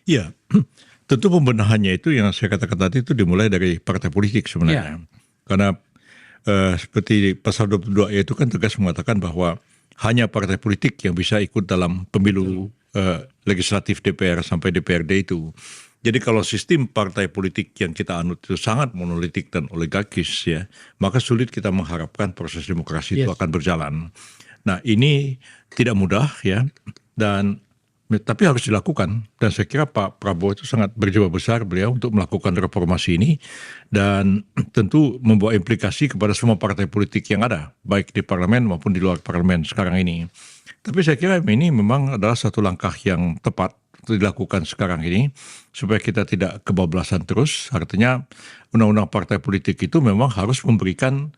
Iya, tentu pembenahannya itu yang saya katakan tadi itu dimulai dari partai politik Ya, sebenarnya. Karena seperti pasal 22 itu kan tegas mengatakan bahwa hanya partai politik yang bisa ikut dalam pemilu betul. legislatif DPR sampai DPRD itu. Jadi kalau sistem partai politik yang kita anut itu sangat monolitik dan oligarkis ya, maka sulit kita mengharapkan proses demokrasi itu Yes. akan berjalan. Nah ini tidak mudah ya, dan tapi harus dilakukan, dan saya kira Pak Prabowo itu sangat berjiwa besar beliau untuk melakukan reformasi ini, dan tentu membawa implikasi kepada semua partai politik yang ada, baik di parlemen maupun di luar parlemen sekarang ini. Tapi saya kira ini memang adalah satu langkah yang tepat untuk dilakukan sekarang ini, supaya kita tidak kebablasan terus. Artinya undang-undang partai politik itu memang harus memberikan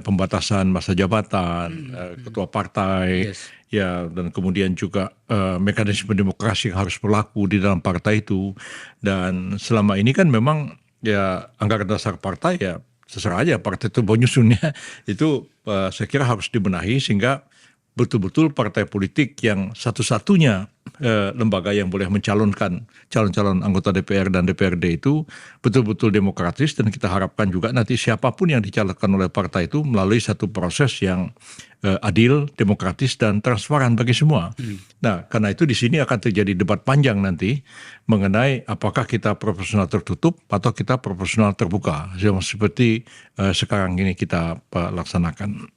pembatasan masa jabatan ketua partai, Yes. ya, dan kemudian juga mekanisme demokrasi yang harus berlaku di dalam partai itu. Dan selama ini kan memang ya anggaran dasar partai ya seserah aja partai itu mau nyusunnya itu saya kira harus dibenahi sehingga betul-betul partai politik yang satu-satunya lembaga yang boleh mencalonkan calon-calon anggota DPR dan DPRD itu betul-betul demokratis, dan kita harapkan juga nanti siapapun yang dicalonkan oleh partai itu melalui satu proses yang adil, demokratis, dan transparan bagi semua. Nah, karena itu di sini akan terjadi debat panjang nanti mengenai apakah kita proporsional tertutup atau kita proporsional terbuka, seperti sekarang ini kita laksanakan.